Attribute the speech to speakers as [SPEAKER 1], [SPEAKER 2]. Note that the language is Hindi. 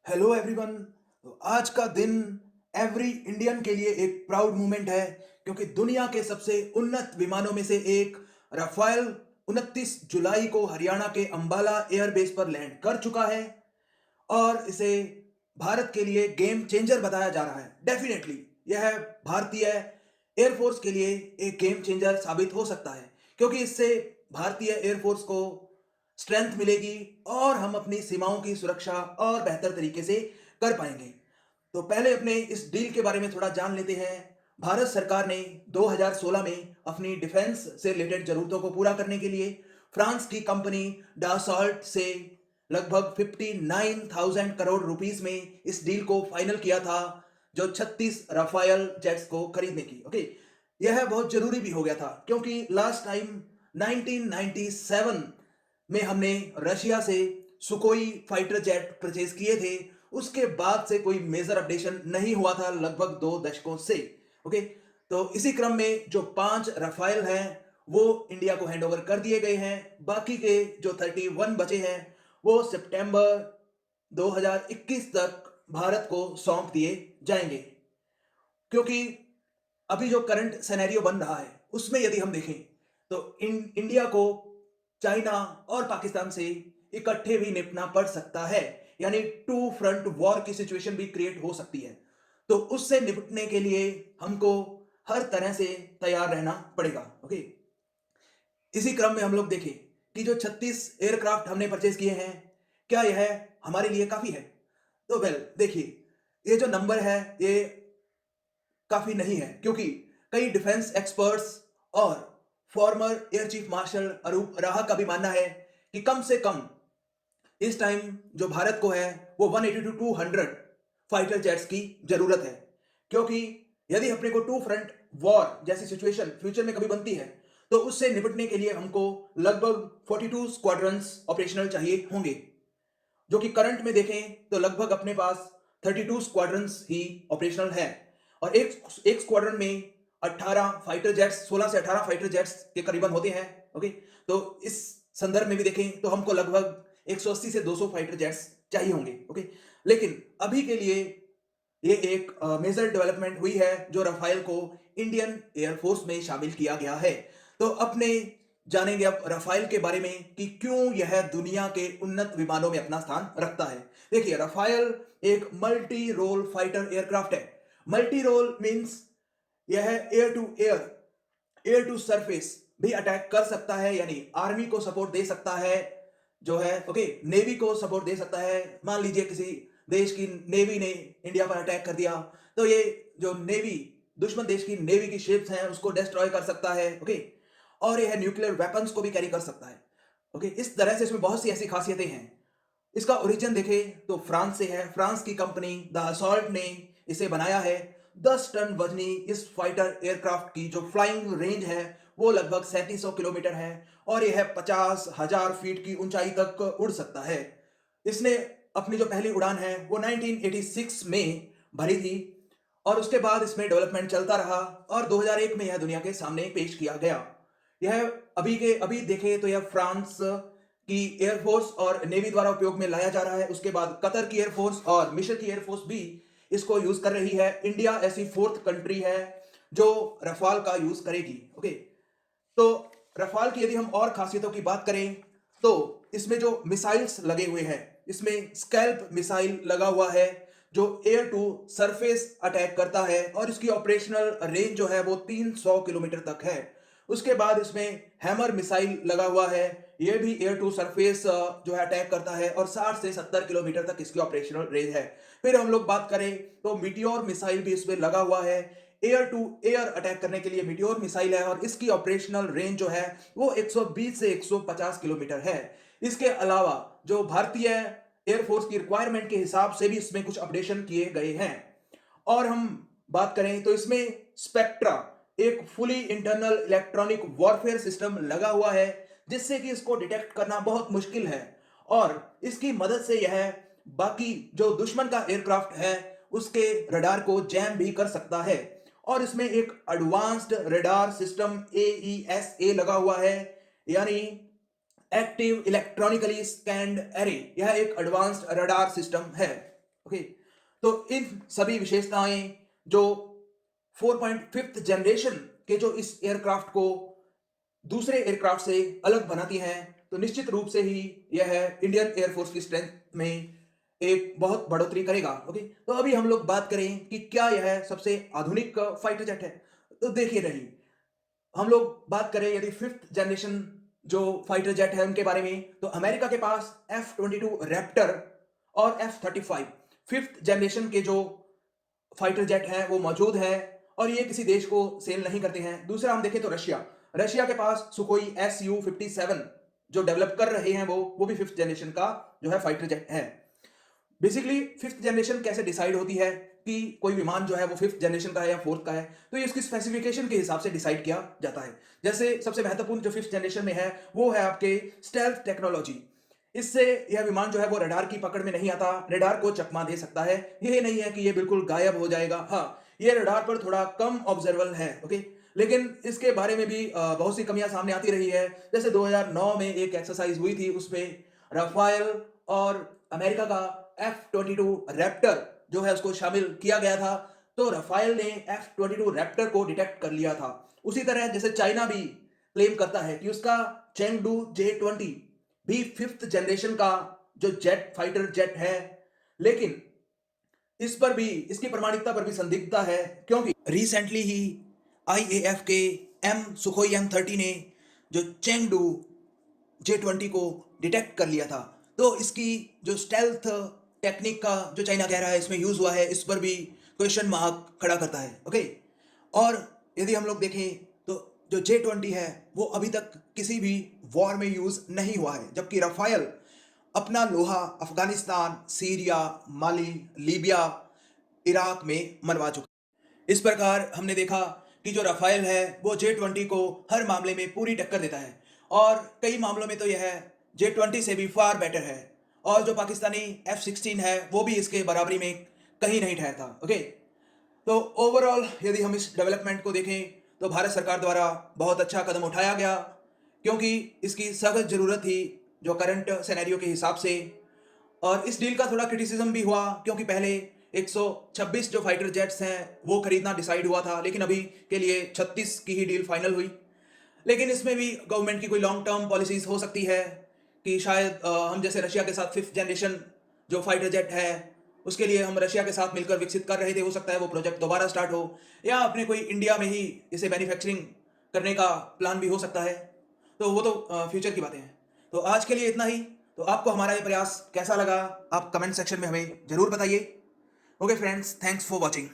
[SPEAKER 1] Hello everyone. तो आज का दिन एवरी इंडियन के लिए एक प्राउड मोमेंट है, क्योंकि दुनिया के सबसे उन्नत विमानों में से एक राफेल 29 जुलाई को हरियाणा के अंबाला एयरबेस पर लैंड कर चुका है। और इसे भारत के लिए गेम चेंजर बताया जा रहा है। डेफिनेटली यह भारतीय एयरफोर्स के लिए एक गेम चेंजर साबित हो सकता है, क्योंकि इससे भारतीय एयरफोर्स को स्ट्रेंथ मिलेगी और हम अपनी सीमाओं की सुरक्षा और बेहतर तरीके से कर पाएंगे। तो पहले अपने इस डील के बारे में थोड़ा जान लेते हैं। भारत सरकार ने 2016 में अपनी डिफेंस से रिलेटेड जरूरतों को पूरा करने के लिए फ्रांस की कंपनी डासॉल्ट से लगभग 59,000 करोड़ रुपीस में इस डील को फाइनल किया था, जो 36 राफेल जेट्स को खरीदने की। ओके, यह बहुत जरूरी भी हो गया था, क्योंकि लास्ट टाइम 1997 में हमने रशिया से सुकोई फाइटर जेट परचेज किए थे। उसके बाद से कोई मेजर अपडेशन नहीं हुआ था लगभग 2 दशकों से। ओके, तो इसी क्रम में जो 5 राफेल हैं वो इंडिया को हैंड ओवर कर दिए गए हैं। बाकी के जो 31 बचे हैं वो सितंबर 2021 तक भारत को सौंप दिए जाएंगे। क्योंकि अभी जो करंट सिनेरियो बन रहा है उसमें यदि हम देखें तो इंडिया को चाइना और पाकिस्तान से इकट्ठे भी निपटना पड़ सकता है, यानी टू फ्रंट वॉर की सिचुएशन भी क्रिएट हो सकती है। तो उससे निपटने के लिए हमको हर तरह से तैयार रहना पड़ेगा। ओके, इसी क्रम में हम लोग देखें कि जो 36 एयरक्राफ्ट हमने परचेज किए हैं, क्या यह हमारे लिए काफी है? तो देखिए, ये जो नंबर है ये काफी नहीं है, क्योंकि कई डिफेंस एक्सपर्ट्स और फॉर्मर एयर चीफ मार्शल अरूप राहा का भी मानना है कि कम से कम इस टाइम जो भारत को है वो 180 टू 200 फाइटर जेट्स की जरूरत है। क्योंकि यदि अपने को टू फ्रंट वॉर जैसी सिचुएशन फ्यूचर में कभी बनती है तो उससे निपटने के लिए हमको लगभग 42 स्क्वाड्रंस ऑपरेशनल चाहिए होंगे, जो कि करंट में देखें तो लगभग अपने पास 32 स्क्वाड्रंस ही ऑपरेशनल है। और एक एक स्क्वाड्रन में 18 फाइटर जेट्स, 16 से 18 फाइटर जेट्स के करीबन होते हैं। ओके, तो इस संदर्भ में भी देखें तो हमको लगभग 180 से 200 फाइटर जेट्स चाहिए होंगे। ओके, लेकिन अभी के लिए ये एक मेजर डेवलपमेंट हुई है जो राफेल को इंडियन एयरफोर्स में शामिल किया गया है। तो अपने जानेंगे अब राफेल के बारे में कि क्यों यह दुनिया के उन्नत विमानों में अपना स्थान रखता है। देखिए, राफेल एक मल्टी रोल फाइटर एयरक्राफ्ट है। मल्टी रोल मींस यह एयर टू सरफेस भी अटैक कर सकता है, यानी आर्मी को सपोर्ट दे सकता है, जो है ओके, नेवी को सपोर्ट दे सकता है। मान लीजिए किसी देश की नेवी ने इंडिया पर अटैक कर दिया, तो ये जो नेवी, दुश्मन देश की नेवी की शिप्स हैं उसको डिस्ट्रॉय कर सकता है। ओके, और यह न्यूक्लियर वेपन्स को भी कैरी कर सकता है। ओके, इस तरह से इसमें बहुत सी ऐसी खासियतें हैं। इसका ओरिजिन देखें तो फ्रांस से है। फ्रांस की कंपनी द असॉल्ट ने इसे बनाया है। 10 टन वजनी इस फाइटर एयरक्राफ्ट की जो फ्लाइंग रेंज है वो लगभग 3700 किलोमीटर है, और यह 50,000 फीट की ऊंचाई तक उड़ सकता है। इसने अपनी जो पहली उड़ान है वो 1986 में भरी थी, और उसके बाद इसमें डेवलपमेंट चलता रहा और 2001 में यह दुनिया के सामने पेश किया गया। यह अभी देखें तो यह फ्रांस की एयरफोर्स और नेवी द्वारा उपयोग में लाया जा रहा है। उसके बाद कतर की एयरफोर्स और मिस्र की एयरफोर्स भी इसको यूज कर रही है। इंडिया ऐसी फोर्थ कंट्री है जो रफाल का यूज करेगी। ओके, तो रफाल की यदि हम और खासियतों की बात करें तो इसमें जो मिसाइल्स लगे हुए हैं, इसमें स्कैल्प मिसाइल लगा हुआ है जो एयर टू सरफेस अटैक करता है, और इसकी ऑपरेशनल रेंज जो है वो 300 किलोमीटर तक है। उसके बाद इसमें हैमर मिसाइल लगा हुआ है, ये भी एयर टू सरफेस जो है अटैक करता है, और 60 से 70 किलोमीटर तक इसकी ऑपरेशनल रेंज है। फिर हम लोग बात करें तो मीटियोर मिसाइल भी इसमें लगा हुआ है। एयर टू एयर अटैक करने के लिए मीटियोर मिसाइल है, और इसकी ऑपरेशनल रेंज जो है वो 120 से 150 किलोमीटर है। इसके अलावा जो भारतीय एयरफोर्स की रिक्वायरमेंट के हिसाब से भी इसमें कुछ अपडेशन किए गए हैं। और हम बात करें तो इसमें स्पेक्ट्रा, एक fully internal electronic warfare system लगा हुआ है, जिससे कि इसको डिटेक्ट करना बहुत मुश्किल है, और इसकी मदद से यह बाकी जो दुश्मन का एयरक्राफ्ट है उसके रडार को जैम भी कर सकता है। और इसमें एक एडवांस्ड रडार सिस्टम AESA लगा हुआ है, यानी एक्टिव इलेक्ट्रॉनिकली स्कैन्ड एरे। यह एक एडवांस्ड रडार सिस्टम है। ओके, तो इन सभी विशेषताएं जो 4.5th जनरेशन के जो इस एयरक्राफ्ट को दूसरे एयरक्राफ्ट से अलग बनाती हैं, तो निश्चित रूप से ही यह इंडियन एयरफोर्स की स्ट्रेंथ में एक बहुत बढ़ोतरी करेगा। ओके, तो अभी हम लोग बात करें कि क्या यह सबसे आधुनिक फाइटर जेट है। तो देखिए नहीं, हम लोग बात करें यदि फिफ्थ जनरेशन जो फाइटर जेट है उनके बारे में, तो अमेरिका के पास F-22 रैप्टर और F-35 फिफ्थ जनरेशन के जो फाइटर जेट हैं वो मौजूद है, और ये किसी देश को सेल नहीं करते हैं। दूसरा हम देखें तो रशिया, रशिया के पास सुखोई Su-57 जो डेवलप कर रहे हैं, वो भी फिफ्थ जनरेशन का जो है फाइटर जेट है। बेसिकली फिफ्थ जनरेशन कैसे डिसाइड होती है कि कोई विमान जो है वो फिफ्थ जनरेशन का है या फोर्थ का है, तो ये उसकी स्पेसिफिकेशन के हिसाब से डिसाइड किया जाता है। जैसे सबसे महत्वपूर्ण जो फिफ्थ जनरेशन में है वो है आपके स्टेल्थ टेक्नोलॉजी। इससे यह विमान जो है वो रडार की पकड़ में नहीं आता, रडार को चकमा दे सकता है। ये नहीं है कि ये बिल्कुल गायब हो जाएगा, हाँ ये रडार पर थोड़ा कम ऑब्जर्वेबल है। ओके, लेकिन इसके बारे में भी बहुत सी कमियां सामने आती रही है। जैसे 2009 में एक एक्सरसाइज हुई थी, उसमें राफेल और अमेरिका का F-22 रैप्टर जो है उसको शामिल किया गया था, तो राफेल ने F-22 रैप्टर को डिटेक्ट कर लिया था। उसी तरह जैसे चाइना भी क्लेम करता है कि उसका चेंगडू J-20 भी फिफ्थ जनरेशन का जो जेट फाइटर जेट है, लेकिन इस पर भी, इसकी प्रमाणिकता पर भी संदिग्धता है, क्योंकि रिसेंटली ही आईएएफ के सुखोई M-30 ने जो चेंगडू J-20 को डिटेक्ट कर लिया था। तो इसकी जो स्टेल्थ टेक्निक का जो चाइना कह रहा है इसमें यूज हुआ है, इस पर भी क्वेश्चन मार्क खड़ा करता है। ओके, और यदि हम लोग देखें तो जो J-20 है वो अभी तक किसी भी वॉर में यूज नहीं हुआ है, जबकि राफेल अपना लोहा अफगानिस्तान, सीरिया, माली, लीबिया, इराक में मनवा चुका है। इस प्रकार हमने देखा कि जो राफेल है वो J-20 को हर मामले में पूरी टक्कर देता है, और कई मामलों में तो यह J-20 से भी फार बेटर है, और जो पाकिस्तानी F-16 है वो भी इसके बराबरी में कहीं नहीं ठहरता। ओके, तो ओवरऑल यदि हम इस डेवलपमेंट को देखें तो भारत सरकार द्वारा बहुत अच्छा कदम उठाया गया, क्योंकि इसकी सख्त ज़रूरत थी जो करंट सिनेरियो के हिसाब से। और इस डील का थोड़ा क्रिटिसिज्म भी हुआ, क्योंकि पहले 126 जो फाइटर जेट्स हैं वो खरीदना डिसाइड हुआ था, लेकिन अभी के लिए 36 की ही डील फाइनल हुई। लेकिन इसमें भी गवर्नमेंट की कोई लॉन्ग टर्म पॉलिसीज हो सकती है कि शायद हम जैसे रशिया के साथ फिफ्थ जनरेशन जो फाइटर जेट है उसके लिए हम रशिया के साथ मिलकर विकसित कर रहे थे, हो सकता है वो प्रोजेक्ट दोबारा स्टार्ट हो, या अपने कोई इंडिया में ही इसे मैन्युफैक्चरिंग करने का प्लान भी हो सकता है। तो वो तो फ्यूचर की बातें हैं। तो आज के लिए इतना ही। तो आपको हमारा ये प्रयास कैसा लगा आप कमेंट सेक्शन में हमें ज़रूर बताइए। Okay friends, thanks for watching.